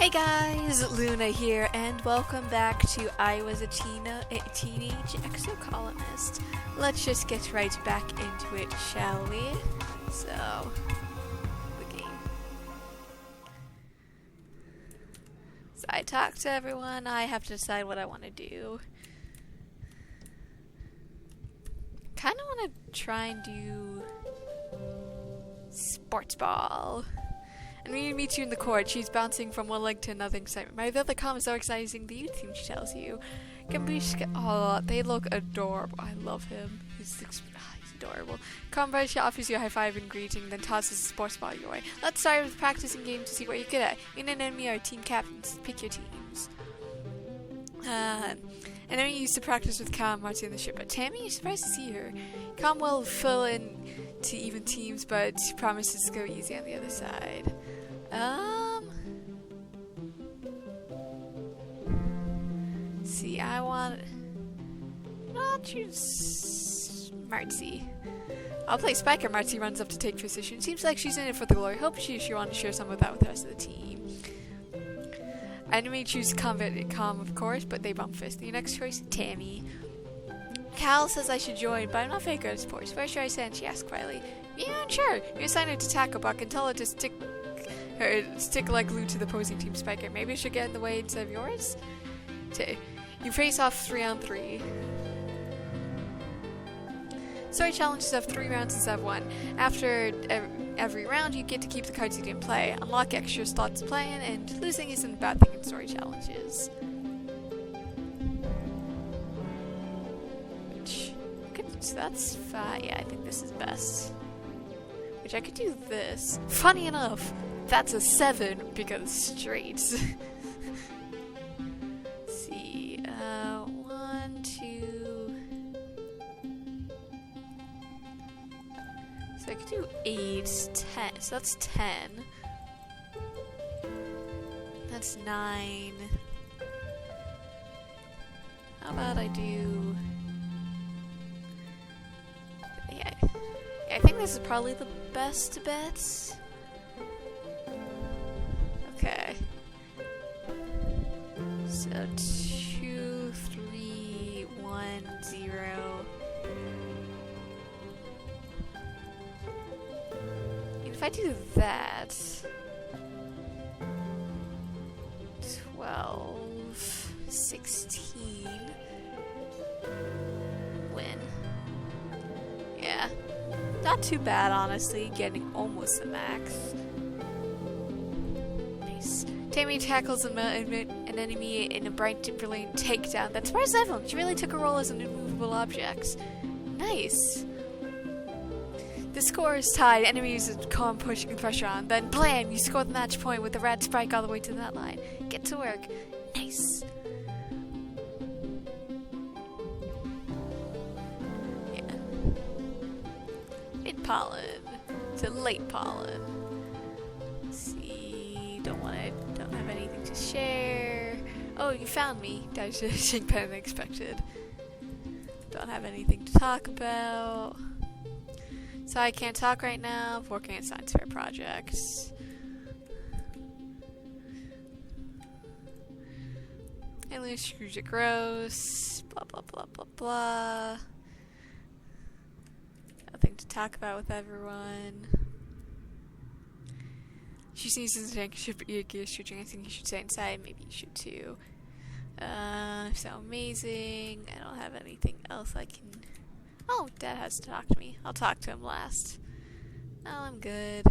Hey guys, Luna here, and welcome back to I Was a Teenage Exocolonist. Let's just get right back into it, shall we? So, the game. So I talked to everyone, I have to decide what I want to do. Kinda want to try and do sports ball. And we meet you in the court. She's bouncing from one leg to another excitement. My other comments are exciting the youth team, she tells you. Oh, they look adorable. I love him. He's adorable. Converge offers you a high five and greeting, then tosses a sports ball your way. Let's start with practicing game to see what you're good at. You and enemy are team captains. Pick your teams. Enemy used to practice with Cam, Marty, and the ship, but Tammy, you're surprised to see her. Cam will fill in to even teams, but she promises to go easy on the other side. See, I'll choose Marty. I'll play Spiker. Marty runs up to take position. Seems like she's in it for the glory. Hope she wants to share some of that with the rest of the team. Enemy choose Calm, of course, but they bump fist. Your next choice, Tammy. Cal says I should join, but I'm not very good at sports. Where should I send? She asks quietly. Yeah, sure. You assign her to tackle buck and tell her to stick like glue to the opposing team Spiker. Maybe I should get in the way instead of yours? You face off 3-on-3. Story challenges have 3 rounds instead of 1. After every round, you get to keep the cards you didn't play, unlock extra slots to play in, and losing isn't a bad thing in story challenges. So that's fine. Yeah, I think this is best. Which I could do this. Funny enough, that's a 7 because straight. See, 1, 2. So I could do 8, 10. So that's 10. That's 9. How about I do... I think this is probably the best bet. Okay. So 2, 3, 1, 0. And if I do that, 12, 16, win. Yeah. Not too bad, honestly, getting almost the max. Nice. Tammy tackles an enemy in a bright, brilliant takedown that surprised everyone. She really took a role as an immovable object. Nice. The score is tied. Enemy uses calm, pushing the pressure on. Then, blam! You score the match point with the red spike all the way to that line. Get to work. Nice. Pollen to late pollen. Let's see, don't have anything to share. Oh, you found me. That was just better than expected. Don't have anything to talk about. So I can't talk right now. I'm working on science fair projects. And Luna screws it gross. Blah blah blah blah blah. Nothing to talk about with everyone. She sneezes and should be shooting. I think you should stay inside. Maybe you should too. So amazing. I don't have anything else I can... Oh, Dad has to talk to me. I'll talk to him last. No, I'm good.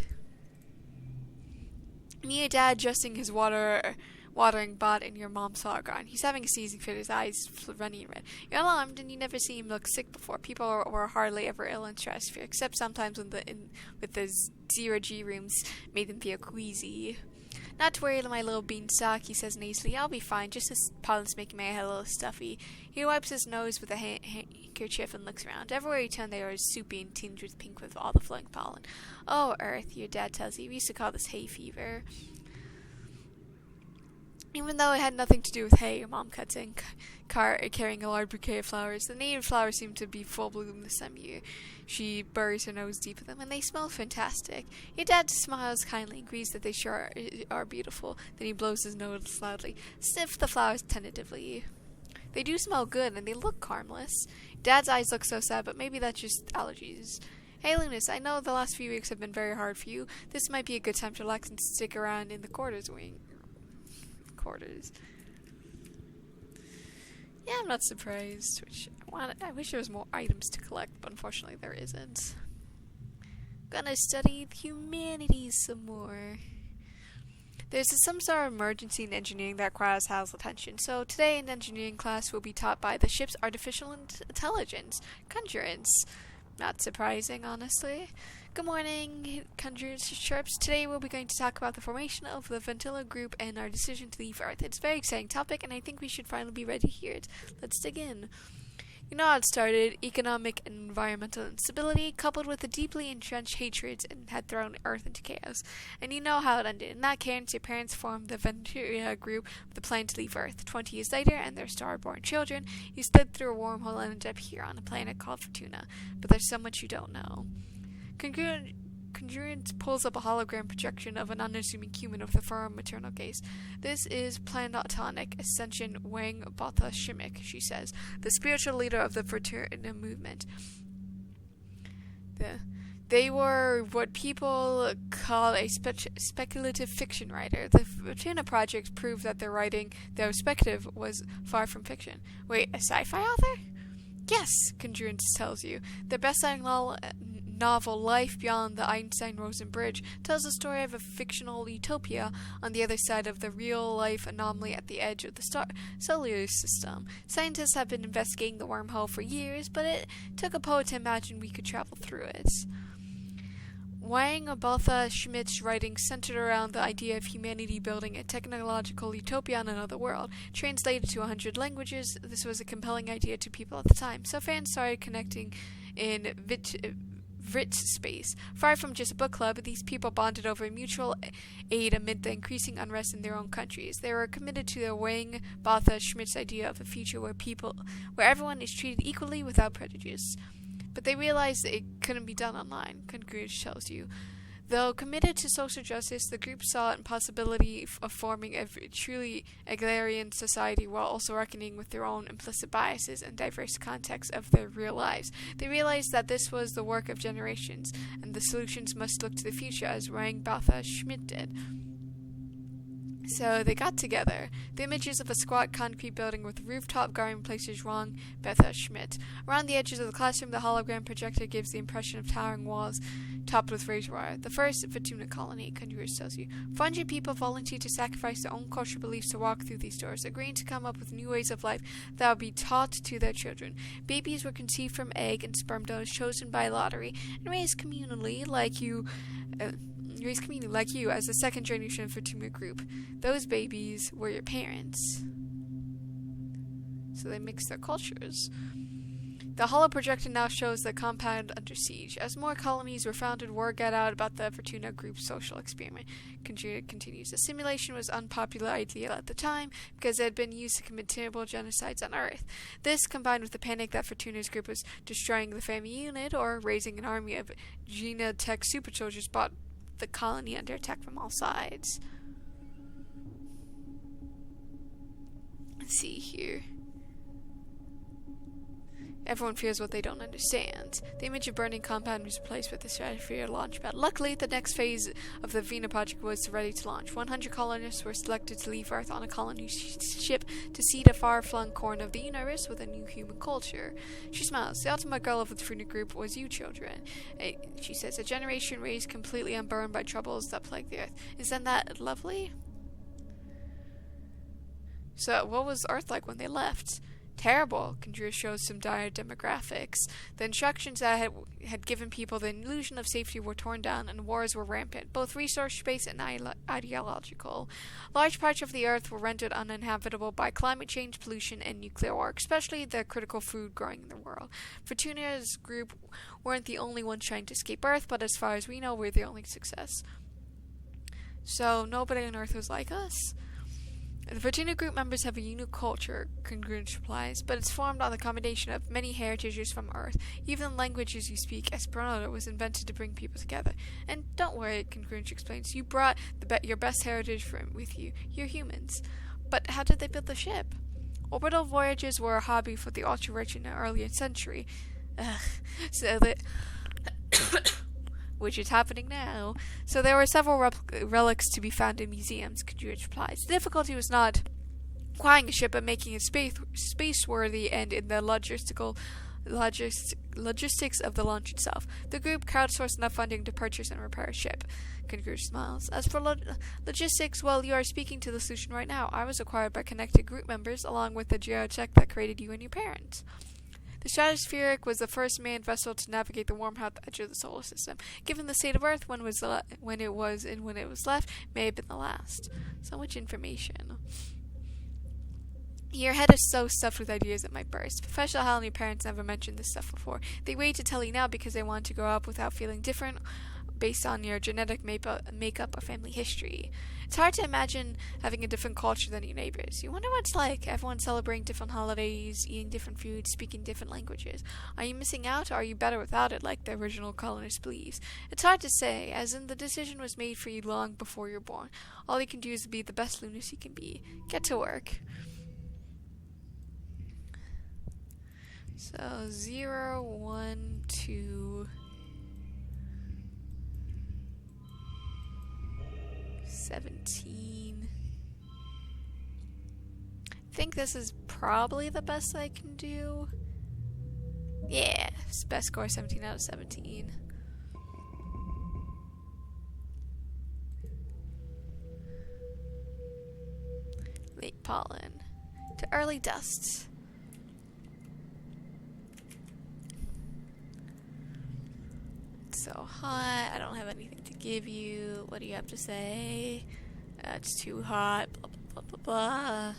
Me and Dad adjusting his watering bot in your mom's foreground. He's having a sneezing fit, his eyes running red. You're alarmed and you never seen him look sick before. People were hardly ever ill in Stratosphere, except sometimes with the zero-G rooms made them feel queasy. Not to worry, my little beanstalk, he says nasally. I'll be fine, just as pollen's making my head a little stuffy. He wipes his nose with a handkerchief and looks around. Everywhere he turned, they were soupy and tinged with pink with all the flowing pollen. Oh, Earth, your dad tells you. We used to call this hay fever. Even though it had nothing to do with hay, your mom cuts in, carrying a large bouquet of flowers. The native flowers seem to be full bloom this time of year. She buries her nose deep in them, and they smell fantastic. Your dad smiles kindly and agrees that they sure are beautiful. Then he blows his nose loudly, sniffs the flowers tentatively. They do smell good, and they look harmless. Dad's eyes look so sad, but maybe that's just allergies. Hey, Lunas, I know the last few weeks have been very hard for you. This might be a good time to relax and stick around in the quarters. Yeah, I'm not surprised. I wish there was more items to collect, but unfortunately there isn't. Gonna study the humanities some more. There's some sort of emergency in engineering that requires Hal's attention, so today in engineering class we'll be taught by the ship's artificial intelligence, Conjurance. Not surprising, honestly. Good morning, Conjurance chirps. Today we'll be going to talk about the formation of the Ventilla group and our decision to leave Earth. It's a very exciting topic, and I think we should finally be ready to hear it. Let's dig in. You know how it started. Economic and environmental instability, coupled with the deeply entrenched hatreds, and had thrown Earth into chaos. And you know how it ended. In that chaos, your parents formed the Ventilla group with the plan to leave Earth. 20 years later, and their star-born children, you slid through a wormhole and ended up here on a planet called Fortuna. But there's so much you don't know. Conjurance pulls up a hologram projection of an unassuming human with a firm maternal gaze. This is Planetonic Ascension Wang Botha Shimmick, she says, the spiritual leader of the Fortuna movement. They were what people call a speculative fiction writer. The Fortuna Project proved that their writing, though speculative, was far from fiction. Wait, a sci-fi author? Yes, Conjurance tells you. Their best-selling novel Life Beyond the Einstein-Rosen Bridge tells the story of a fictional utopia on the other side of the real-life anomaly at the edge of the solar system. Scientists have been investigating the wormhole for years, but it took a poet to imagine we could travel through it. Wang Botha Schmidt's writing centered around the idea of humanity building a technological utopia on another world. Translated to 100 languages, this was a compelling idea to people at the time, so fans started connecting in Vrit space. Far from just a book club, these people bonded over mutual aid amid the increasing unrest in their own countries. They were committed to the Wang Botha Schmidt's idea of a future where everyone is treated equally without prejudice. But they realized that it couldn't be done online, Conjurance tells you. Though committed to social justice, the group saw a possibility of forming a truly agrarian society while also reckoning with their own implicit biases and diverse contexts of their real lives. They realized that this was the work of generations, and the solutions must look to the future as Wang Botha Schmidt did. So they got together. The images of a squat concrete building with a rooftop garden places Wang Botha Schmidt. Around the edges of the classroom, the hologram projector gives the impression of towering walls topped with razor wire. The first Fortuna colony, Conjurance tells you. 400 people volunteered to sacrifice their own cultural beliefs to walk through these doors, agreeing to come up with new ways of life that would be taught to their children. Babies were conceived from egg and sperm donors chosen by lottery and raised communally like you as the second generation of Fortuna group. Those babies were your parents. So they mixed their cultures. The holo projector now shows the compound under siege. As more colonies were founded, word got out about the Fortuna group's social experiment. Conjurance continues. The simulation was an unpopular idea at the time because it had been used to commit terrible genocides on Earth. This, combined with the panic that Fortuna's group was destroying the family unit or raising an army of Gina-Tech super soldiers, brought the colony under attack from all sides. Let's see here. Everyone fears what they don't understand. The image of burning compound was replaced with the stratosphere launch pad. Luckily, the next phase of the Vena project was ready to launch. 100 colonists were selected to leave Earth on a colony ship to seed a far-flung corner of the universe with a new human culture. She smiles. The ultimate goal of the Vena group was you children. She says, a generation raised completely unburned by troubles that plague the Earth. Isn't that lovely? So, what was Earth like when they left? Terrible. Conjurance shows some dire demographics. The instructions that had given people the illusion of safety were torn down, and wars were rampant, both resource-based and ideological. Large parts of the Earth were rendered uninhabitable by climate change, pollution, and nuclear war, especially the critical food growing in the world. Fortuna's group weren't the only ones trying to escape Earth, but as far as we know, we're the only success. So, nobody on Earth was like us. The Fortuna group members have a unique culture, Congruence replies, but it's formed on the combination of many heritages from Earth. Even the languages you speak, Esperanto, was invented to bring people together. And don't worry, Congruence explains, you brought your best heritage with you. You're humans. But how did they build the ship? Orbital voyages were a hobby for the ultra-rich in the earlier century. So that... which is happening now. So there were several relics to be found in museums, Congruence replies. The difficulty was not acquiring a ship, but making it space-worthy and in the logistics of the launch itself. The group crowdsourced enough funding to purchase and repair a ship. Congruence smiles. As for logistics, well, you are speaking to the solution right now. I was acquired by connected group members, along with the geotech that created you and your parents. The Stratospheric was the first manned vessel to navigate the warm edge of the solar system. Given the state of Earth when it was left, may have been the last. So much information. Your head is so stuffed with ideas it might burst. Professional hell and your parents never mentioned this stuff before. They wait to tell you now because they want to grow up without feeling different based on your genetic makeup or family history. It's hard to imagine having a different culture than your neighbors. You wonder what it's like, everyone celebrating different holidays, eating different foods, speaking different languages. Are you missing out, or are you better without it, like the original colonist believes? It's hard to say, as in the decision was made for you long before you're born. All you can do is be the best lunacy you can be. Get to work. So, 0, 1, 2... 17. I think this is probably the best I can do. Yeah, best score 17 out of 17. Late pollen to early dust. So hot, I don't have anything to give you. What do you have to say? It's too hot, blah blah blah blah blah.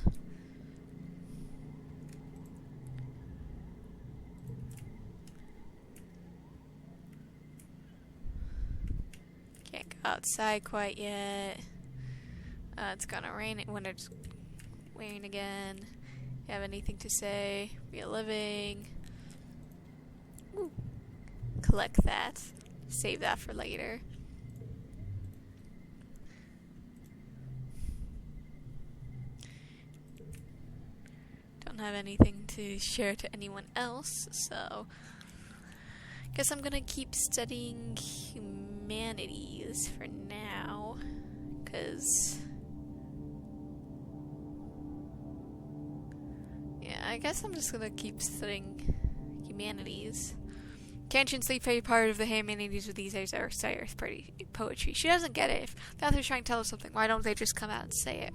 Can't go outside quite yet. It's gonna rain when it's rain again. You have anything to say? Real living. Ooh. Collect that. Save that for later. Don't have anything to share to anyone else, so guess I'm gonna keep studying humanities for now, 'cause yeah, I guess I'm just gonna keep studying humanities. Tangent's the favorite part of the humanities with these days are poetry. She doesn't get it. If the author's trying to tell us something, why don't they just come out and say it?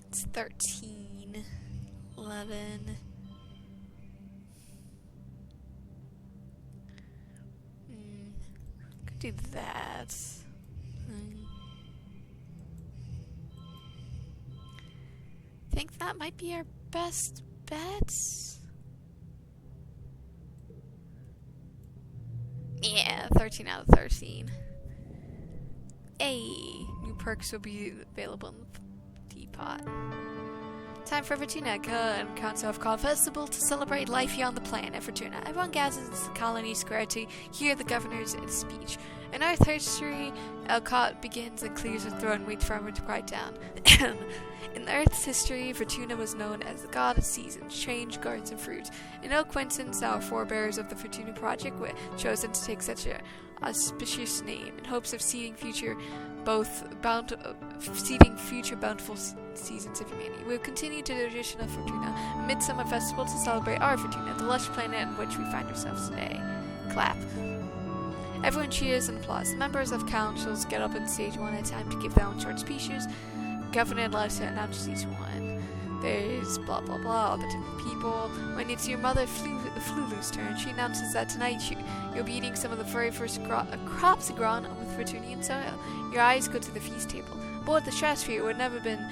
It's 13, 11... do that. Think that might be our best bet. Yeah, 13 out of 13. Hey, new perks will be available in the teapot. Time for Fortuna Council have called festival to celebrate life here on the planet of Fortuna. Everyone gathers in the colony square to hear the governor's speech. In Earth history, Elcott begins and clears her throat and waits for everyone to quiet down. In Earth's history, Fortuna was known as the god of seasons, change, gardens, and fruit. In no coincidence, our forebears of the Fortuna Project were chosen to take such an auspicious name in hopes of seeding future bountiful seasons of humanity. We will continue to the tradition of Fortuna, a midsummer festival to celebrate our Fortuna, the lush planet in which we find ourselves today. Clap. Everyone cheers and applauds. The members of councils get up on stage one at a time to give their own short speeches. Governor Lessa announces each one. There's blah blah blah, all the different people. When it's your mother Flulu's turn, she announces that tonight you'll be eating some of the very first crops grown with Fortunian soil. Your eyes go to the feast table. Both the stratosphere would never been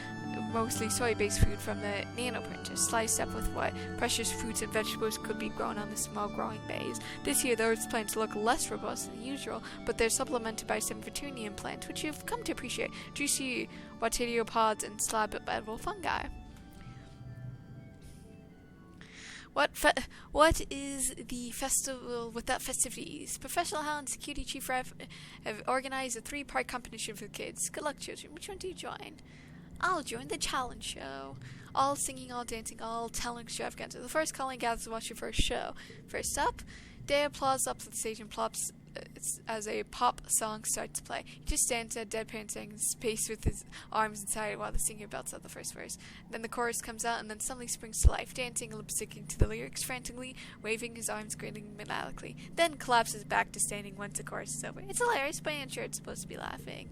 mostly soy-based food from the nanoprinters, sliced up with what precious fruits and vegetables could be grown on the small growing bays. This year, those plants look less robust than usual, but they're supplemented by some Vetunian plants, which you've come to appreciate: juicy watadiopods and slab-edible fungi. What is the festival without festivities? Professional Hal and Security Chief Rev have organized a 3-part competition for kids. Good luck, children. Which one do you join? I'll join the challenge show. All singing, all dancing, all talent extravaganza. The first calling gathers to watch your first show. First up, Day applauds up to the stage and plops as a pop song starts to play. He just stands there, deadpan, saying space with his arms inside while the singer belts out the first verse. Then the chorus comes out and then suddenly springs to life, dancing and lip-syncing to the lyrics frantically, waving his arms, grinning maniacally. Then collapses back to standing once the chorus is over. It's hilarious, but I'm sure it's supposed to be laughing.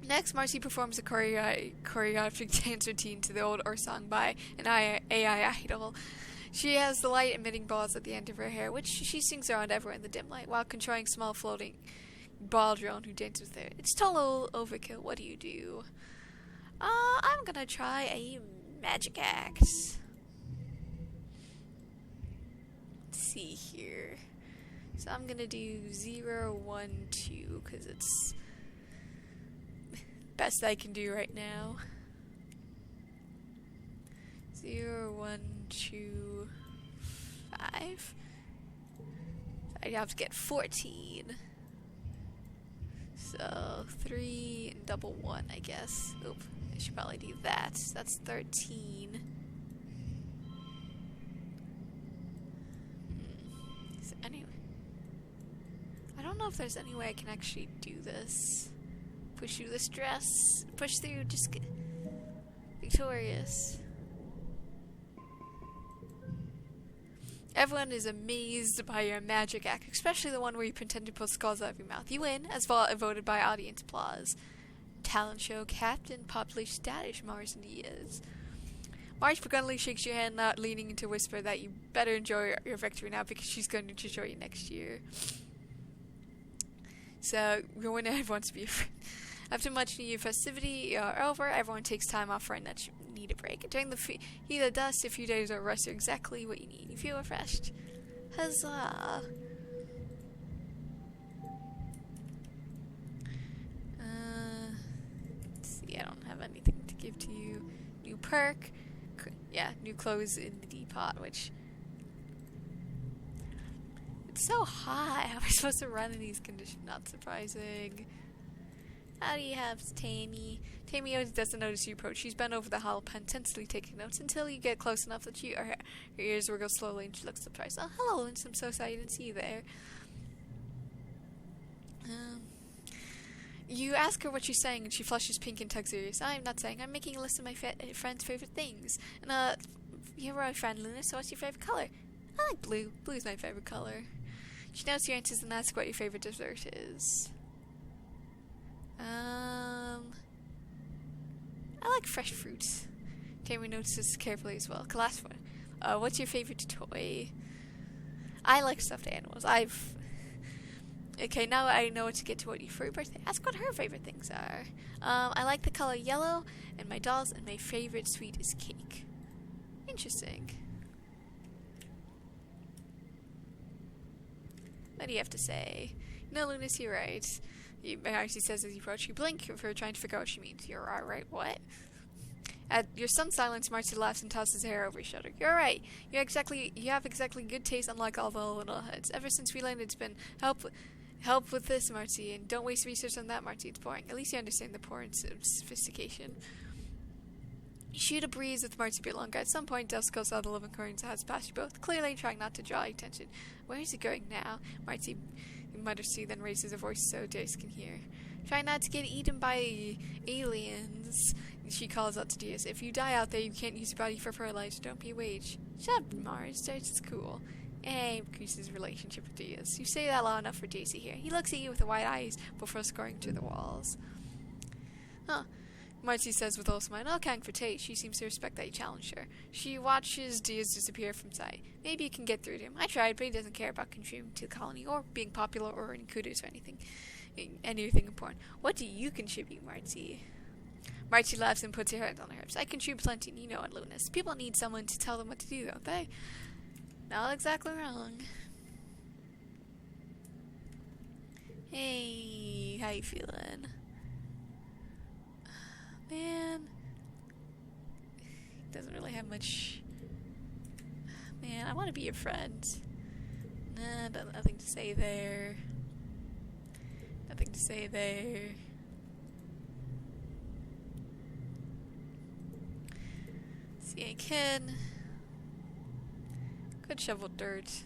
Next, Marcy performs a choreographic dance routine to the old Earth song by an AI idol. She has the light-emitting balls at the end of her hair, which she sings around everywhere in the dim light, while controlling small floating ball drone who dances with her. It's total overkill. What do you do? I'm gonna try a magic axe. Let's see here. So I'm gonna do 0, 1, 2, because it's best I can do right now. 0, 1, 2, 5. I'd have to get 14. So 3 and double 1, I guess. Oop, I should probably do that. That's 13. So anyway, I don't know if there's any way I can actually do this. Push through the stress. Push through. Just get victorious. Everyone is amazed by your magic act, especially the one where you pretend to pull skulls out of your mouth. You win, as voted by audience applause. Talent show captain, population status, Mars and Diaz. Marge begrudgingly shakes your hand, not leaning into a whisper that you better enjoy your victory now because she's going to enjoy you next year. So, your winner wants to be a friend. After much New Year festivity are over, everyone takes time off for a need a break. During the heat of dust, a few days of rest are exactly what you need. You feel refreshed. Huzzah! Let's see, I don't have anything to give to you. New perk. Yeah, new clothes in the depot, which... It's so hot. How am I supposed to run in these conditions? Not surprising. How do you have Tammy? Tammy always doesn't notice you approach. She's bent over the hollow pen, tensely taking notes until you get close enough that her ears wiggle slowly and she looks surprised. Oh, hello, Lynch. I'm so sorry I didn't see you there. You ask her what she's saying and she flushes pink and tugs her ears. I'm not saying. I'm making a list of my friend's favorite things. And, you're my friend, Luna, so what's your favorite color? I like blue. Blue's my favorite color. She knows your answers and asks what your favorite dessert is. I like fresh fruits. Tammy notices carefully as well. Last one. What's your favorite toy? I like stuffed animals. Okay, now I know what to get to what you for your birthday. Ask what her favorite things are. I like the color yellow, and my dolls, and my favorite sweet is cake. Interesting. What do you have to say? No, Lunas, you're right. She says as you approach. You blink for trying to figure out what she means. You're alright, what? At your son's silence, Marcy laughs and tosses his hair over his shoulder. You're right. You have exactly good taste, unlike all the little heads. Ever since we landed, it's been help with this, Marcy, and don't waste research on that, Marcy. It's boring. At least you understand the importance of sophistication. You shoot a breeze with Marcy a bit longer. At some point, Dusk goes out of the living room and has passed you both, clearly trying not to draw attention. Where is he going now? Marcy mutters to you, then raises her voice so Diaz can hear. Try not to get eaten by aliens, she calls out to Diaz. If you die out there, you can't use your body for fertilizer. Don't be a wage. Shut up, Mars. Diaz is cool. Increases relationship with Diaz. You say that loud enough for Daisy here. He looks at you with wide eyes before scoring through the walls. Huh. Marcy says with a smile, no accounting for taste. She seems to respect that you challenged her. She watches Diaz disappear from sight. Maybe you can get through to him. I tried, but he doesn't care about contributing to the colony or being popular or earning kudos or anything important. What do you contribute, Marcy? Marcy laughs and puts her hands on her hips. I can chew plenty, you know it, Lunas. People need someone to tell them what to do, don't they? Not exactly wrong. Hey, how you feeling? Man. Doesn't really have much. Man, I want to be your friend. Nah, nothing to say there. Nothing to say there. See a kid. Could shovel dirt.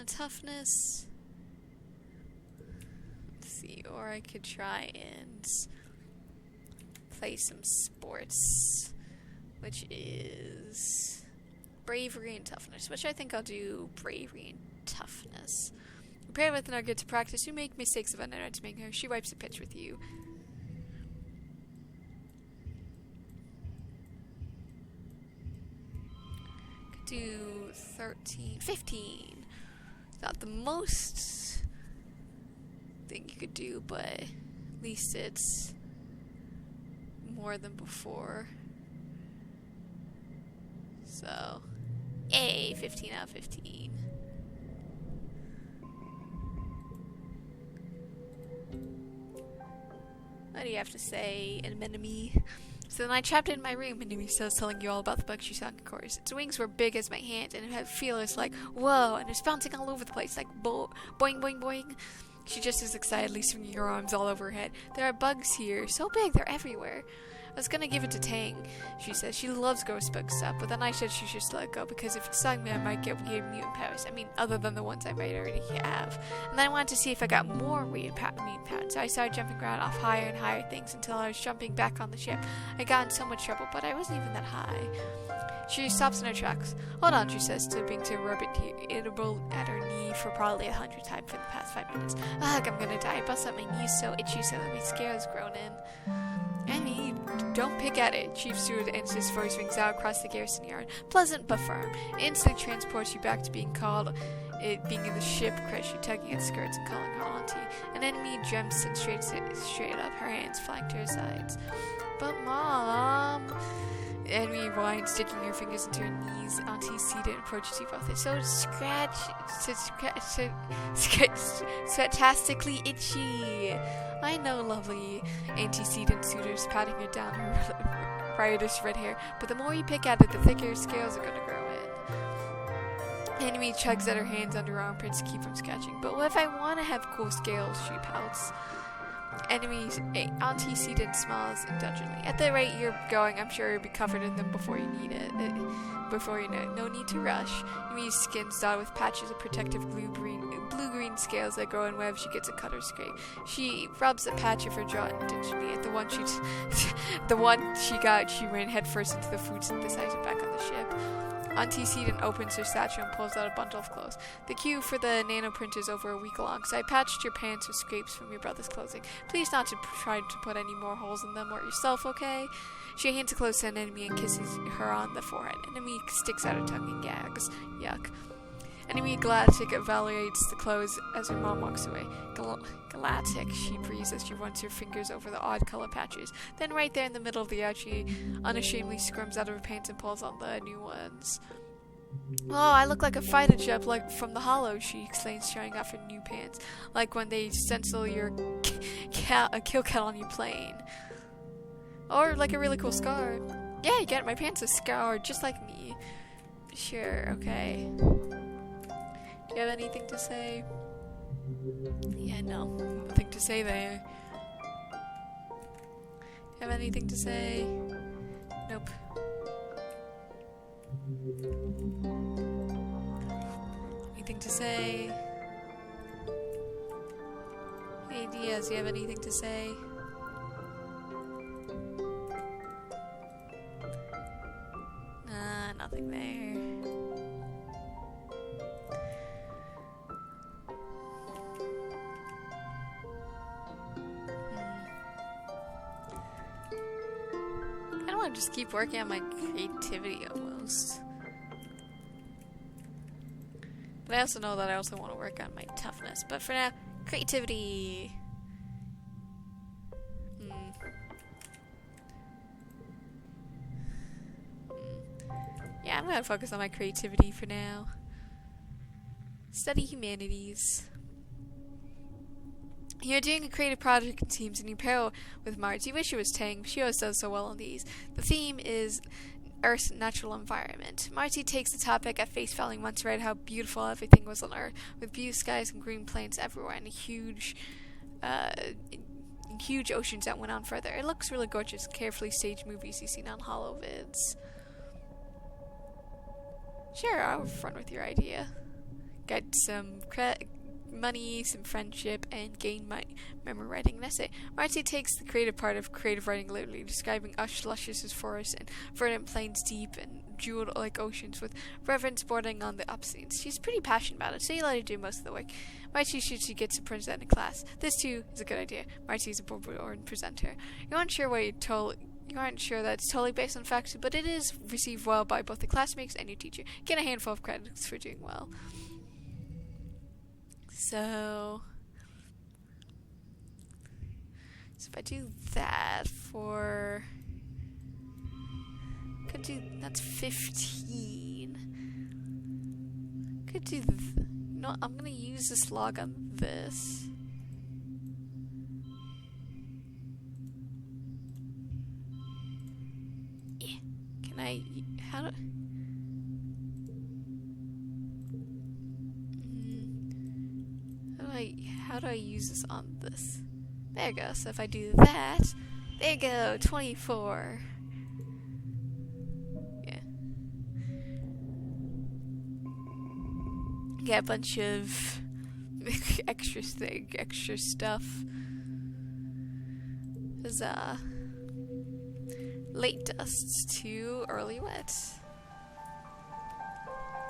Toughness. Let's see, or I could try and play some sports, which is bravery and toughness, which I think I'll do bravery and toughness. Pair with an are good to practice. You make mistakes of underestimating her. She wipes the pitch with you. Could do 13, 15. Not the most thing you could do, but at least it's more than before. So, 15 out of 15. What do you have to say, enemy? So then I trapped it in my room, and Numi starts telling you all about the bug she saw in chorus. Its wings were big as my hand, and it had feelers like, whoa, and it was bouncing all over the place, like boing, boing, boing. She just is excitedly swinging her arms all over her head. There are bugs here, so big, they're everywhere. I was gonna give it to Tang, she says. She loves ghost bug stuff, but then I said she should let it go because if it stung me, I might get weird mutant powers. I mean, other than the ones I might already have. And then I wanted to see if I got more weird mutant powers. So I started jumping around off higher and higher things until I was jumping back on the ship. I got in so much trouble, but I wasn't even that high. She stops in her tracks. Hold on, she says, stooping to rub it at her knee for probably 100 times for the past 5 minutes. Ugh, I'm gonna die. I bust up my knees so itchy so that my scale has grown in. Annie, don't pick at it. Chief Steward Ensig's voice rings out across the garrison yard. Pleasant but firm. Instantly transports you back to being in the ship, crash you tugging at skirts and calling her auntie. An enemy jumps straight up, her hands flying to her sides. But Mom... Enemy whines, sticking her fingers into her knees. Auntie seated and approaches you both. It's so fantastically itchy. I know, lovely antecedent suitors, patting her down her riotous red hair, but the more you pick at it, the thicker your scales are gonna grow in. Enemy chugs at her hands under her armpits to keep from scratching. But what if I want to have cool scales? She pouts. Antecedent smiles indulgently. At the rate you're going, I'm sure you'll be covered in them before you need it. Before you know it. No need to rush. Yumi's skin's dotted with patches of protective blue-green scales that grow in webs she gets a cut or scrape. She rubs a patch of her jaw intentionally at the one she got. She ran headfirst into the food synthesizer back on the ship. Antecedent opens her satchel and pulls out a bundle of clothes. The queue for the nanoprint is over a week long, so I patched your pants with scrapes from your brother's clothing. Please not to try to put any more holes in them or yourself, okay? She hands the clothes to an enemy and kisses her on the forehead. Enemy sticks out her tongue and gags. Yuck. Enemy Galactic evaluates the clothes as her mom walks away. Galactic, she breathes as she runs her fingers over the odd color patches. Then right there in the middle of the yard, she unashamedly squirms out of her pants and pulls on the new ones. Oh, I look like a fighter jet like from the Hollow, she exclaims, showing off her new pants. Like when they stencil your kill count on your plane. Or like a really cool scar. Yeah, you get it, my pants are scarred just like me. Sure, okay. Do you have anything to say? Yeah, no. Nothing to say there. Do you have anything to say? Nope. Anything to say? Hey, Diaz, do you have anything to say? Nah, nothing there. I want to just keep working on my creativity almost. But I also know that I also want to work on my toughness. But for now, creativity. I'm gonna focus on my creativity for now. Study humanities. You're doing a creative project, it seems, and you pair with Mars. You wish it was Tang, but she always does so well on these. The theme is Earth's natural environment. Marty takes the topic at face value and wants to write how beautiful everything was on Earth, with blue skies and green plains everywhere, and huge oceans that went on further. It looks really gorgeous, carefully staged movies you've seen on holovids. Sure, I'll have fun with your idea. Get some money, some friendship, and gain my memory writing an essay. Marcy takes the creative part of creative writing literally, describing luscious as forests and verdant plains deep and jeweled like oceans with reverence bordering on the upscenes. She's pretty passionate about it, so you let her do most of the work. Marcy shoots she gets to present that in class. This too is a good idea. Marcy's a board presenter. You aren't sure that it's totally based on facts, but it is received well by both the classmates and your teacher. Get a handful of credits for doing well. So if I do that for, that's 15. Could do, no, I'm gonna use this log on this. Yeah, can I, how do I use this on this? There you go. So if I do that, there you go, 24. Yeah. Get a bunch of extra stuff. Huzzah. Late dusts to early wet.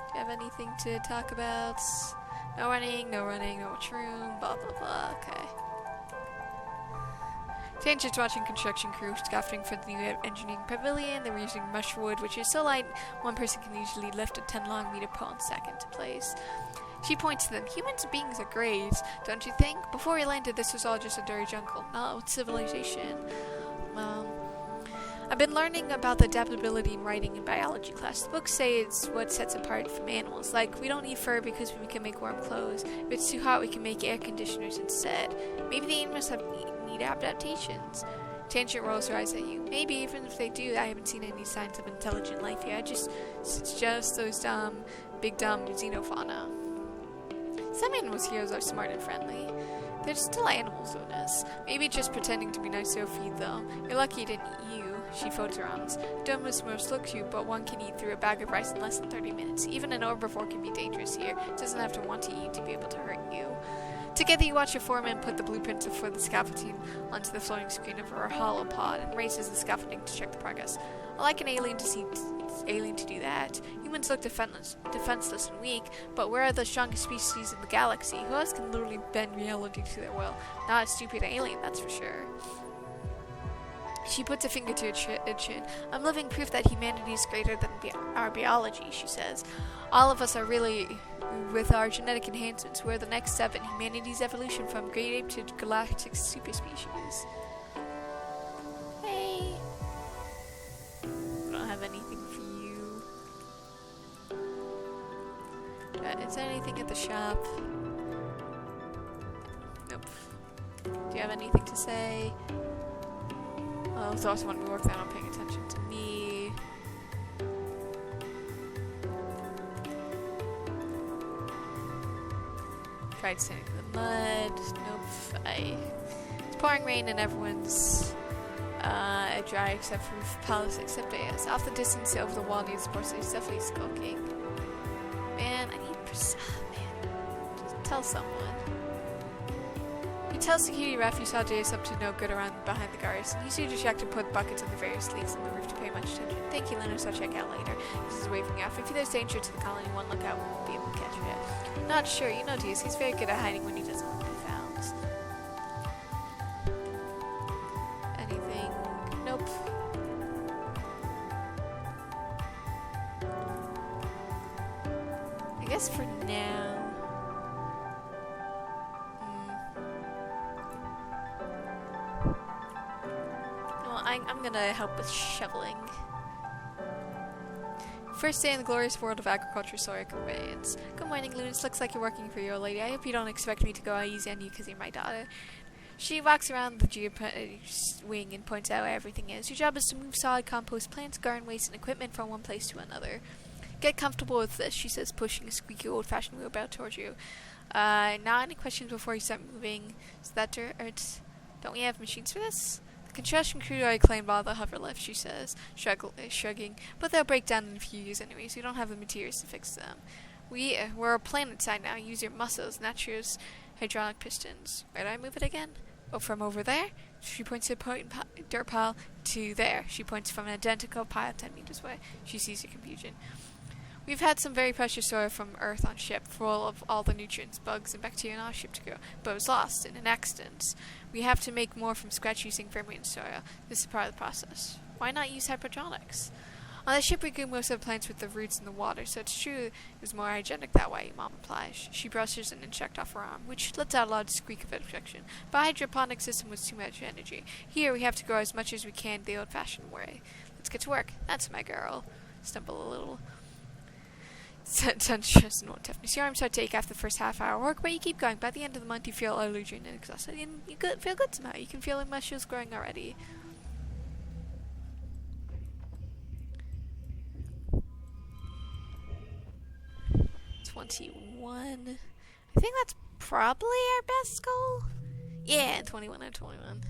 Do you have anything to talk about? No running, no much room, blah blah blah, okay. Tanger's watching construction crew scaffolding for the new engineering pavilion. They're using mushwood, which is so light one person can usually lift a 10-long-meter pole in a second to place. She points to them. Human beings are great, don't you think? Before we landed, this was all just a dirty jungle, not civilization. I've been learning about the adaptability in writing in biology class. The books say it's what sets apart from animals. Like, we don't need fur because we can make warm clothes. If it's too hot, we can make air conditioners instead. Maybe the animals need adaptations. Tangent rolls her eyes at you. Maybe, even if they do, I haven't seen any signs of intelligent life yet. It's just those big dumb xenofauna. Some animals here are smart and friendly. They're still animals, Jonas. Maybe just pretending to be nice to feed, though. You're lucky it didn't eat you. She folds her arms. Dumbest most look cute, but one can eat through a bag of rice in less than 30 minutes. Even an herbivore can be dangerous here. It doesn't have to want to eat to be able to hurt you. Together you watch your foreman put the blueprints for the scaffolding onto the floating screen of her hollow pod and raises the scaffolding to check the progress. I like an alien to do that. Humans look defenseless and weak, but we're the strongest species in the galaxy. Who else can literally bend reality to their will? Not a stupid alien, that's for sure. She puts a finger to her chin. I'm living proof that humanity is greater than our biology, she says. All of us are really, with our genetic enhancements, we're the next step in humanity's evolution from great ape to galactic superspecies. Hey. I don't have anything for you. Is there anything at the shop? Nope. Do you have anything to say? Well, it's also when we work, they're not paying attention to me. Tried standing in the mud. Nope. It's pouring rain and everyone's dry except for Palace, except AS. Off the distance over the wall near the sports, he's definitely skulking. Man, I need just tell someone. Tell security ref you saw Jace up to no good around behind the guards. He's too distracted to put buckets on the various leaves on the roof to pay much attention. Thank you, Linus. I'll check out later. He's waving off. If there's danger to the colony, one lookout won't be able to catch it. Not sure. You know Diaz. He's very good at hiding when he doesn't want to be found. Anything? Nope. I guess for now. I'm gonna help with shoveling. First day in the glorious world of agriculture, Sawyer conveys. Good morning, Lunas. Looks like you're working for your old lady. I hope you don't expect me to go easy on you because you're my daughter. She walks around the wing and points out where everything is. Your job is to move solid compost, plants, garden waste, and equipment from one place to another. Get comfortable with this, she says, pushing a squeaky old-fashioned wheelbarrow towards you. Now, any questions before you start moving? Is that dirt? Don't we have machines for this? The construction crew already claimed all the hover lifts, she says, shrugging. But they'll break down in a few years anyway, so you don't have the materials to fix them. We're a planet side now. Use your muscles, not your hydraulic pistons. Where do I move it again? Oh, from over there? She points to a dirt pile to there. She points from an identical pile 10 meters away. She sees your confusion. We've had some very precious soil from Earth on ship, full of all the nutrients, bugs, and bacteria in our ship to grow, but it was lost in an accident. We have to make more from scratch using vermilion soil. This is part of the process. Why not use hydroponics? On the ship we grew most of the plants with the roots in the water, so it's true it was more hygienic that way, Mom replies. She brushes an insect off her arm, which lets out a loud squeak of objection. But the hydroponic system was too much energy. Here we have to grow as much as we can the old-fashioned way. Let's get to work. That's my girl. Stumble a little. Sounds stressed and not toughness. Your arms start to ache after the first half-hour work, but you keep going. By the end of the month, you feel allergic and exhausted, and you feel good somehow. You can feel like muscles growing already. $21. I think that's probably our best goal. Yeah, 21 out of 21.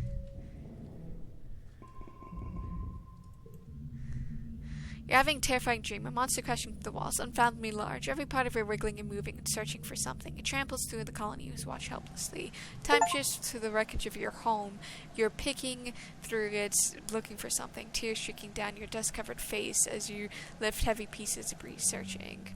You're having a terrifying dream. A monster crashing through the walls, unfathomably large. Every part of it wriggling and moving and searching for something. It tramples through the colony who's watch helplessly. Time shifts to the wreckage of your home. You're picking through it, looking for something. Tears streaking down your dust-covered face as you lift heavy pieces of debris, searching.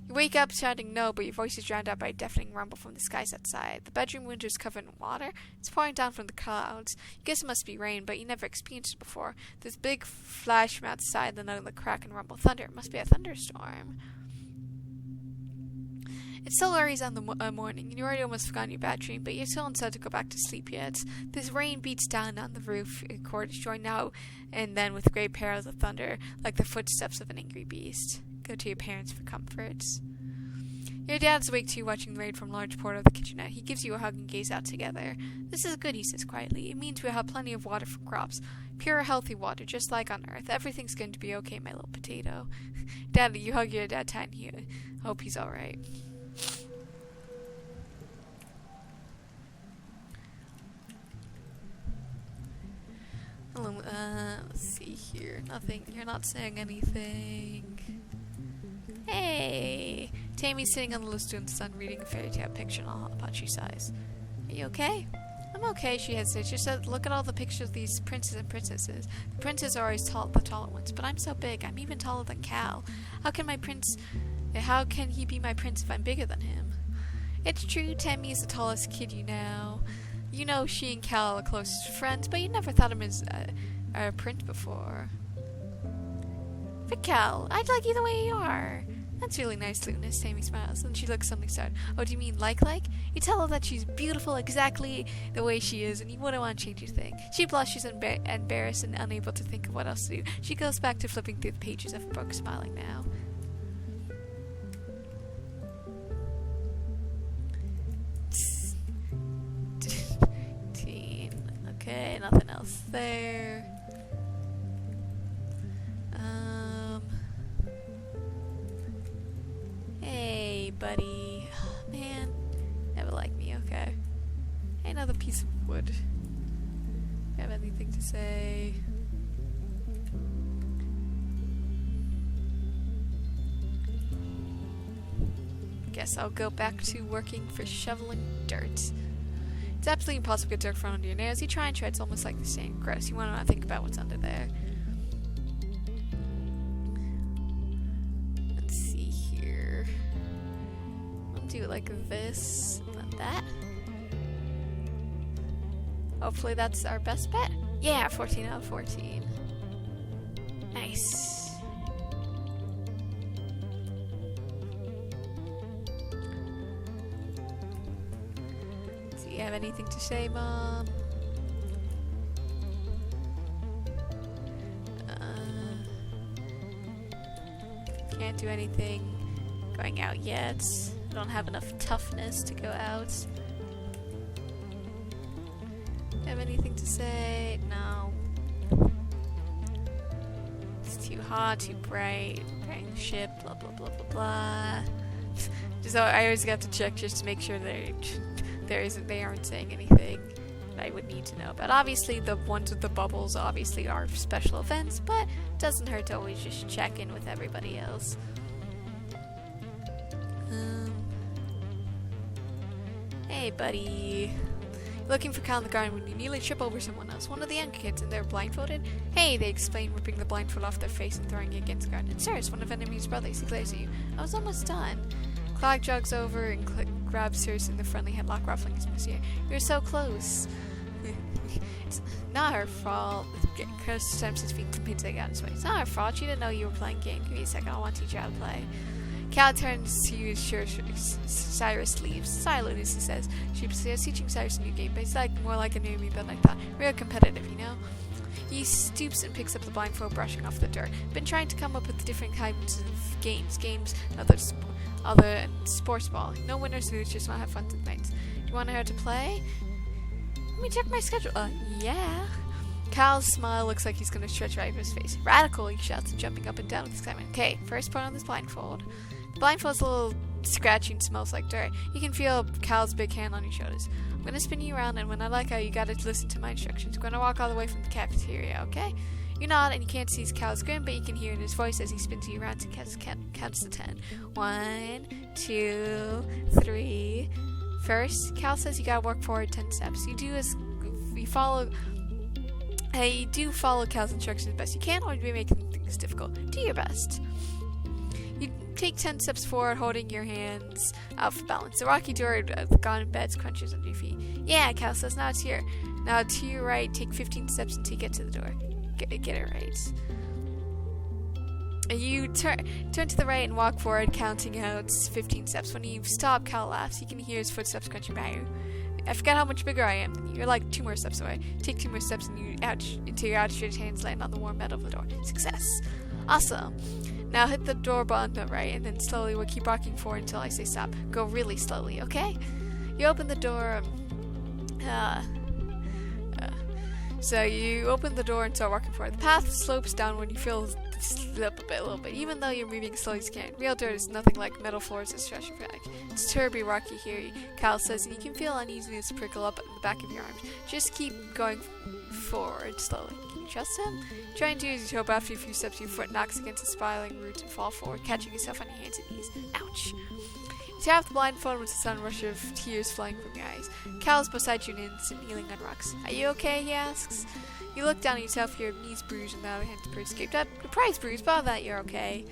You wake up shouting no, but your voice is drowned out by a deafening rumble from the skies outside. The bedroom window is covered in water. It's pouring down from the clouds. You guess it must be rain, but you never experienced it before. There's a big flash from outside, then another crack and rumble. Thunder. It must be a thunderstorm. It's still early on the morning, and you already almost forgotten your bad dream, but you're still inside to go back to sleep yet. This rain beats down on the roof, chords join now and then with great perils of thunder, like the footsteps of an angry beast. Go to your parents for comfort. Your dad's awake too, watching the rain from a large portal of the kitchenette. He gives you a hug and gaze out together. This is good, he says quietly. It means we'll have plenty of water for crops. Pure, healthy water, just like on Earth. Everything's going to be okay, my little potato. Daddy, you hug your dad tight and you hope he's alright. Let's see here. Nothing. You're not saying anything. Hey! Tammy's sitting on the little stool in the sun reading a fairy tale picture in all about she sighs. Are you okay? I'm okay, she hesitates. She said, look at all the pictures of these princes and princesses. The princes are always the taller ones, but I'm so big. I'm even taller than Cal. How can he be my prince if I'm bigger than him? It's true, Tammy is the tallest kid you know. You know she and Cal are close friends, but you never thought of him as a prince before. But Cal, I'd like you the way you are. That's really nice, Lunas. Tammy smiles, and she looks something startled. Oh, do you mean like? You tell her that she's beautiful exactly the way she is, and you wouldn't want to change a thing. She blushes, embarrassed, and unable to think of what else to do. She goes back to flipping through the pages of a book, smiling now. Okay, nothing else there. Hey, buddy. Man, never liked me, okay. Hey, another piece of wood. Do you have anything to say? Guess I'll go back to working for shoveling dirt. It's absolutely impossible to get dirt from under your nails. You try and try, it's almost like the same. Gross. You want to not think about what's under there. Let's see here. I'll do it like this and that. Hopefully that's our best bet. Yeah, 14 out of 14. Nice. Do you have anything to say, Mom? Can't do anything going out yet. I don't have enough toughness to go out. Have anything to say? No. It's too hot, too bright. Preparing the ship, blah blah blah blah blah. Just I always have to check just to make sure they aren't saying anything that I would need to know about. Obviously, the ones with the bubbles obviously are special events, but it doesn't hurt to always just check in with everybody else. Hey, buddy. Looking for Cal in the garden when you nearly trip over someone else. One of the younger kids, and they're blindfolded. Hey, they explain, ripping the blindfold off their face and throwing it against the garden. It's Cyrus, one of Enemy's brothers. He glares at you. I was almost done. Clark jogs over and grabs Cyrus in the friendly headlock, ruffling his mustache. You're so close. It's not her fault. Cyrus stamps his feet and pins out his way. It's not her fault. She didn't know you were playing game. Give me a second. I want to teach you how to play. Cal turns to you as Cyrus leaves. Sorry, Lunas, he says. She was teaching Cyrus a new game, but he's more like an enemy than I thought. Real competitive, you know? He stoops and picks up the blindfold, brushing off the dirt. Been trying to come up with different kinds of games, other and sports ball. No winners lose, just want to have fun tonight. Do you want to know how to play? Let me check my schedule. Yeah. Cal's smile looks like he's going to stretch right over his face. Radical, he shouts, jumping up and down with excitement. Okay, first put on this blindfold. The blindfold's a little scratchy and smells like dirt. You can feel Cal's big hand on your shoulders. I'm going to spin you around, and when I like how you got to listen to my instructions. I'm going to walk all the way from the cafeteria, okay? You nod, and you can't see Cal's grin, but you can hear in his voice as he spins you around and counts to 10. 1, 2, 3. First, Cal says you got to work forward 10 steps. You do follow Cal's instructions as best you can, or you'll be making things difficult. Do your best. You take 10 steps forward, holding your hands out for balance. The rocky door of the garden beds crunches under your feet. Yeah, Cal says, now it's here. Now to your right, take 15 steps until you get to the door. Get it right. You turn to the right and walk forward, counting out 15 steps. When you stop, Cal laughs. You can hear his footsteps crunching by you. I forgot how much bigger I am than you. You're like 2 more steps away. Take 2 more steps until your outstretched hands land on the warm metal of the door. Success. Awesome. Now hit the door button on the right, and then slowly we'll keep walking forward until I say stop. Go really slowly, okay? You open the door. So you open the door and start walking forward. The path slopes downward. You feel slip a little bit. Even though you're moving slowly as you can. Real dirt is nothing like metal floors that stretch your back. It's terribly rocky here, Cal says, and you can feel uneasiness prickle up in the back of your arms. Just keep going forward slowly. Can you trust him? Try and do as you hope. After a few steps, your foot knocks against the spiraling roots and fall forward, catching yourself on your hands and knees. Ouch. You tear off the blindfold with a sudden rush of tears flowing from your eyes. Cal is beside you in an instant, kneeling on rocks. Are you okay? He asks. You look down at yourself, your knees bruised, and the other hand's pretty escaped up. The prize bruised, but that you're okay.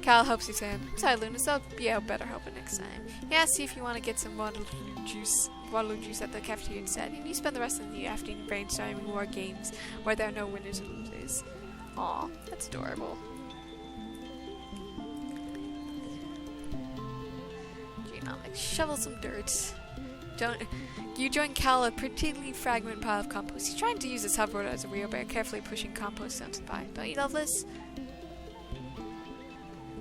Cal helps his hand. I'm sorry, Lunas, I'll be out better helping next time. Yeah, see if you want to get some Waterloo juice at the cafeteria instead. And you spend the rest of the afternoon brainstorming more games where there are no winners or losers. Aw, that's adorable. Genomics. Shovel some dirt. You join Cal a particularly fragmented pile of compost. He's trying to use his hoverboard as a wheelbarrow, carefully pushing compost down to the pile. Don't you love this?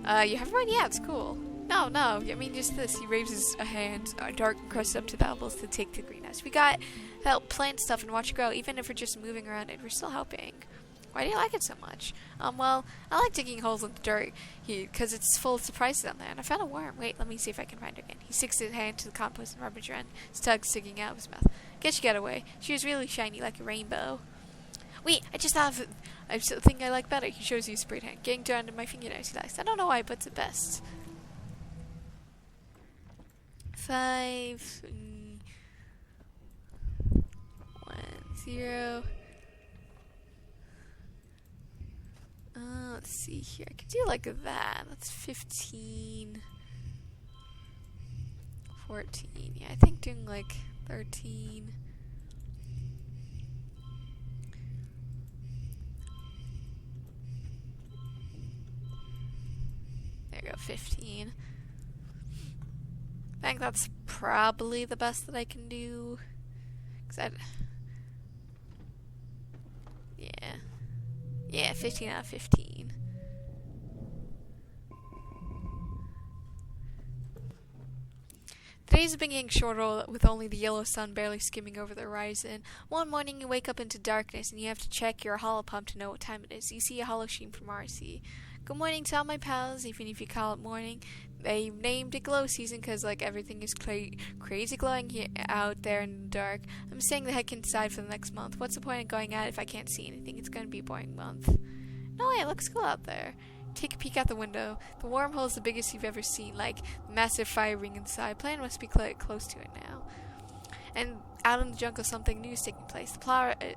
You hoverboard? Yeah, it's cool. No, I mean just this. He raises a hand, dark crusted up to the elbows to take to the greenhouse. We got help plant stuff and watch it grow. Even if we're just moving around it, we're still helping. Why do you like it so much? Well, I like digging holes in the dirt because it's full of surprises down there. And I found a worm. Wait, let me see if I can find her again. He sticks his hand to the compost and rubber end, his tongue sticking out of his mouth. Guess you got away. She was really shiny like a rainbow. Wait, I just thought of a thing I like better. He shows you his sprayed hand. Getting dirt under my fingernails, he likes. I don't know why, but it's the best. 5, 1, 0. Let's see here. I could do like that. That's 15. 14. Yeah, I think doing like 13. There you go, 15. I think that's probably the best that I can do. Yeah, 15 out of 15. Days have been getting shorter with only the yellow sun barely skimming over the horizon. One morning you wake up into darkness and you have to check your holo pump to know what time it is. You see a holo stream from RC. Good morning to all my pals, even if you call it morning. They named it glow season because like everything is crazy glowing here out there in the dark. I'm staying the heck inside for the next month. What's the point of going out if I can't see anything? It's going to be a boring month. No way, it looks cool out there. Take a peek out the window. The wormhole is the biggest you've ever seen, like the massive fire ring inside. Plan must be close to it now. And out in the jungle, something new is taking place. The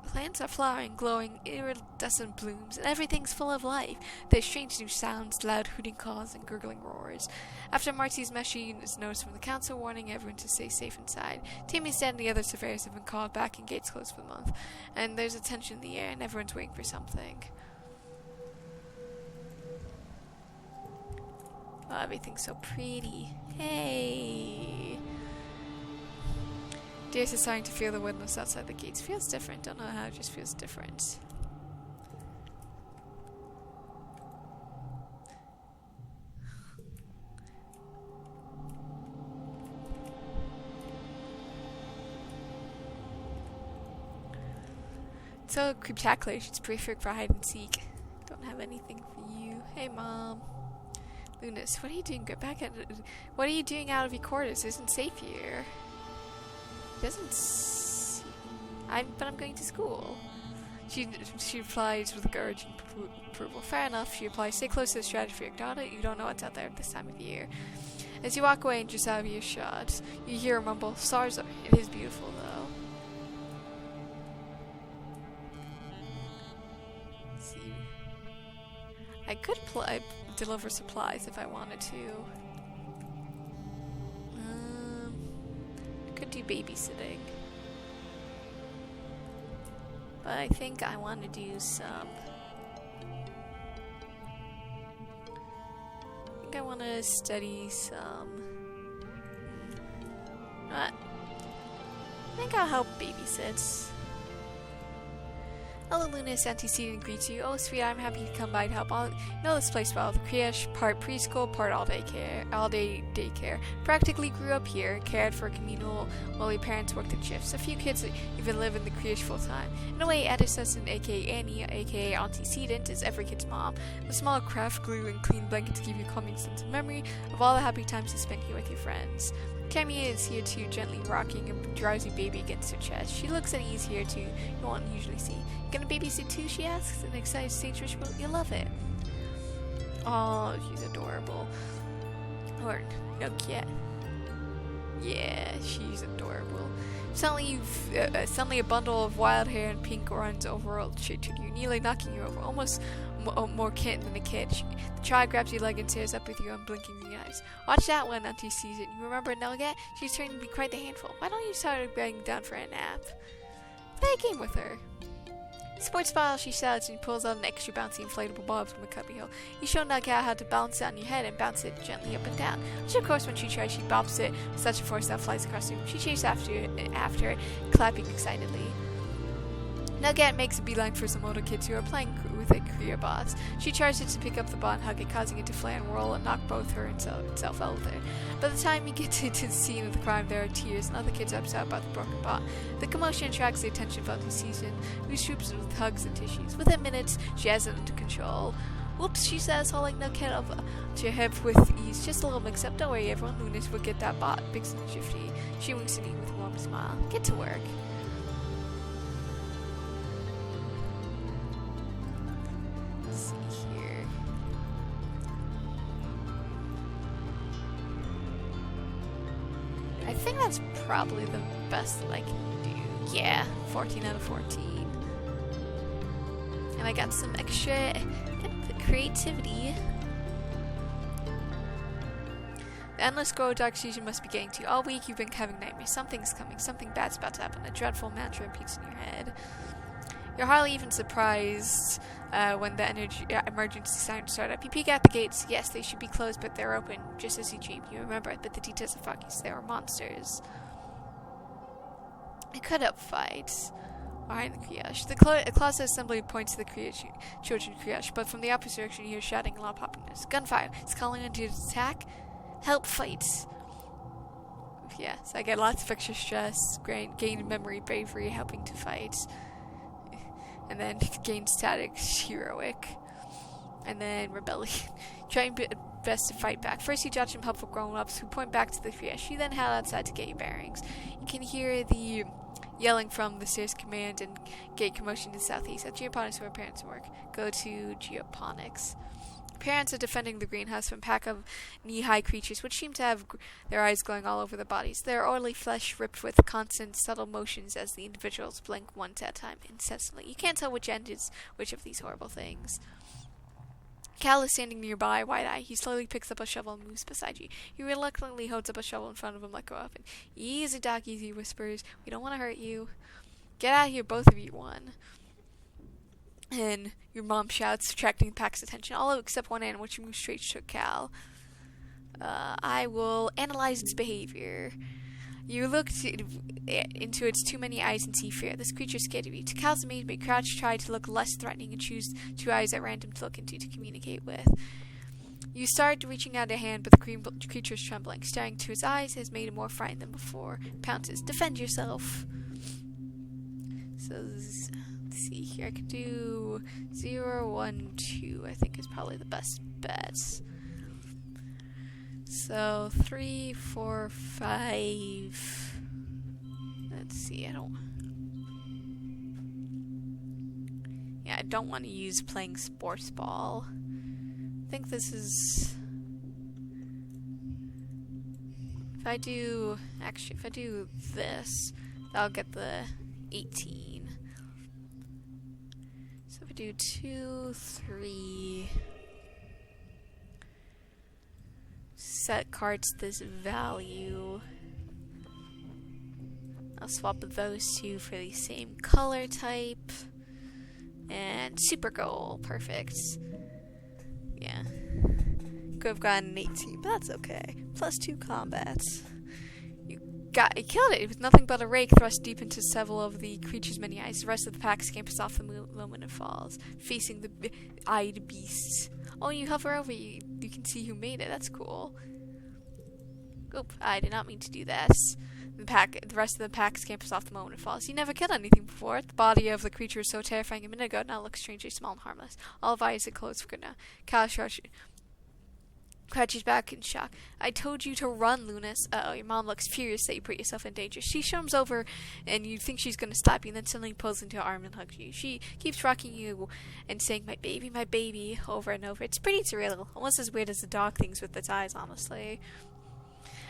plants are flowering, glowing iridescent blooms, and everything's full of life. There's strange new sounds, loud hooting calls, and gurgling roars. After Marcy's message is noticed from the council warning everyone to stay safe inside. Tammy's dead and the other surveyors have been called back and gates closed for the month. And there's a tension in the air and everyone's waiting for something. Oh, everything's so pretty. Hey! Dears is starting to feel the witness outside the gates. Feels different. Don't know how, it just feels different. So creeptacular. She's perfect for hide and seek. Don't have anything for you. Hey, Mom. Lunas, what are you doing? Get back at it. What are you doing out of your quarters? It isn't safe here. But I'm going to school. She replies with urgent approval. Fair enough, she replies. Stay close to the stratosphere. You don't know what's out there at this time of year. As you walk away and just out of earshot, you hear a mumble. Stars are. It is beautiful, though. Let's see. I could deliver supplies if I wanted to. Could do babysitting. But I think I want to do some... I want to study some... What? I think I'll help babysit. Hello, Lunas. Antecedent greets you. Oh, sweet, I'm happy to come by to help. You know this place well. The creche, part preschool, part all-day daycare. Practically grew up here, cared for a communal while your parents worked at shifts. A few kids even live in the creche full-time. In a way, Edison, aka Annie, aka Antecedent, is every kid's mom. The small craft glue and clean blankets give you a calming sense of memory of all the happy times you spent here with your friends. Camia is here too, gently rocking a drowsy baby against her chest. She looks at ease here too, you won't usually see. You gonna babysit too, she asks, an excited stage whisper. You'll love it. Oh, she's adorable. Or, no, yeah, she's adorable. Suddenly a bundle of wild hair and pink runs over to you, nearly knocking you over, almost more kitten than a kid. The child grabs your leg and stares up with you, unblinking the eyes. Watch that one, Auntie sees it. You remember Nugget? She's turning to be quite the handful. Why don't you start begging down for a nap? Play a game with her. Sports ball, she shouts and pulls out an extra bouncy inflatable ball from a cubbyhole. You show Nugget how to balance it on your head and bounce it gently up and down. Which of course when she tries, she bops it with such a force that flies across the room. She chases after it, clapping excitedly. Nugget makes a beeline for some older kids who are playing with a career bots. She charges to pick up the bot and hug it, causing it to flare and whirl and knock both her and self out there. By the time you get to the scene of the crime, there are tears and other kids are upset about the broken bot. The commotion attracts the attention of Auntie Season, who swoops with hugs and tissues. Within minutes, she has it under control. Whoops, she says, hauling Nugget up to her hip with ease. Just a little mix up. Don't worry, everyone. Lunas will get that bot. Big and shifty. She winks at me with a warm smile. Get to work. I think that's probably the best that I can do. Yeah, 14 out of 14. And I got some extra creativity. The endless grow dark season must be getting to you. All week you've been having nightmares. Something's coming. Something bad's about to happen. A dreadful mantra repeats in your head. You're hardly even surprised when the emergency sirens start up. You peek out the gates. Yes, they should be closed, but they're open, just as you dreamed. You remember it, but the details are foggy. There are monsters. I could have fights. Behind the creche. The closet assembly points to the creche, children's creche, but from the opposite direction you hear shouting and loud poppiness. Gunfire. It's calling into attack. Help fights. Yeah, so I get lots of extra stress, gain memory, bravery, helping to fight, and then gain static, heroic, and then rebellion. Trying best to fight back. First, you dodge some helpful grown-ups who point back to the fish. You then head outside to get your bearings. You can hear the yelling from the stairs command and gate commotion to the southeast. At Geoponics, where parents work. Go to Geoponics. Parents are defending the greenhouse from a pack of knee-high creatures, which seem to have their eyes glowing all over their bodies. Their oily flesh ripped with constant, subtle motions as the individuals blink one at a time, incessantly. You can't tell which end is which of these horrible things. Cal is standing nearby, wide-eyed. He slowly picks up a shovel and moves beside you. He reluctantly holds up a shovel in front of him like a weapon. Easy, Doc, easy, he whispers. We don't want to hurt you. Get out of here, both of you, one. And your mom shouts, attracting the pack's attention. All except one animal, which moves straight to Cal. I will analyze its behavior. You look into its too many eyes and see fear. This creature is scared of you. To Cal's amazement, Crouch tried to look less threatening and choose two eyes at random to look into to communicate with. You start reaching out a hand, but the creature is trembling. Staring to his eyes has made him more frightened than before. Pounces. Defend yourself. So, let's see here. I could do 0, 1, 2. I think is probably the best bet. So 3, 4, 5. Let's see. I don't want to use playing sports ball. I think this is. If I do this, I'll get the 18. So if I do 2, 3. Set cards this value. I'll swap those two for the same color type. And super goal. Perfect. Yeah. Could have gotten an 18, but that's okay. Plus 2 combat. You killed it with nothing but a rake thrust deep into several of the creature's many eyes. The rest of the pack scampers off the moment it falls, facing the eyed beasts. Oh, you hover over you can see who made it. That's cool. Oop, I did not mean to do this. The rest of the pack scampers off the moment it falls. You never killed anything before. The body of the creature was so terrifying a minute ago, now looks strangely small and harmless. All of eyes are closed for good now. Cal crouches back in shock. I told you to run, Lunas. Uh-oh, your mom looks furious that you put yourself in danger. She storms over, and you think she's going to stop you, and then suddenly pulls into your arm and hugs you. She keeps rocking you and saying, my baby, over and over. It's pretty surreal, almost as weird as the dog things with its eyes, honestly.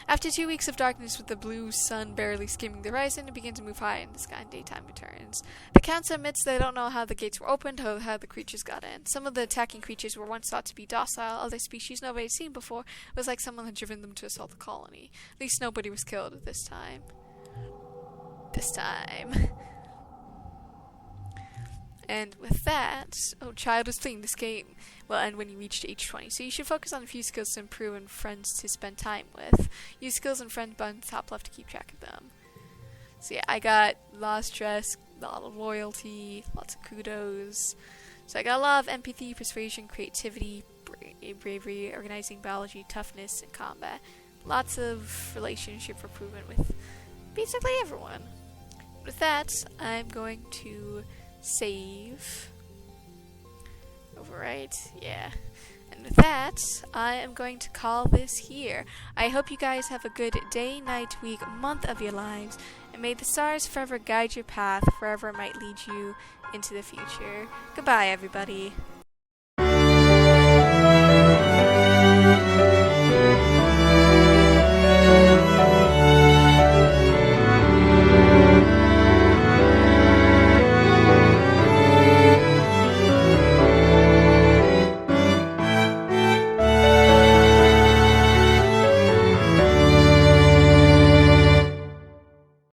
After 2 weeks of darkness with the blue sun barely skimming the horizon, it begins to move high in the sky and daytime returns. The council admits they don't know how the gates were opened or how the creatures got in. Some of the attacking creatures were once thought to be docile. Other species nobody had seen before. It was like someone had driven them to assault the colony. At least nobody was killed at this time. And with that, child is fleeing. This game will end when you reach age 20. So you should focus on a few skills to improve and friends to spend time with. Use skills and friends button top left to keep track of them. So yeah, I got a lot of stress, a lot of loyalty, lots of kudos. So I got a lot of empathy, persuasion, creativity, bravery, organizing, biology, toughness, and combat. Lots of relationship improvement with basically everyone. With that, I'm going to save. Overwrite, yeah. And with that, I am going to call this here. I hope you guys have a good day, night, week, month of your lives, and may the stars forever guide your path wherever it might lead you into the future. Goodbye, everybody.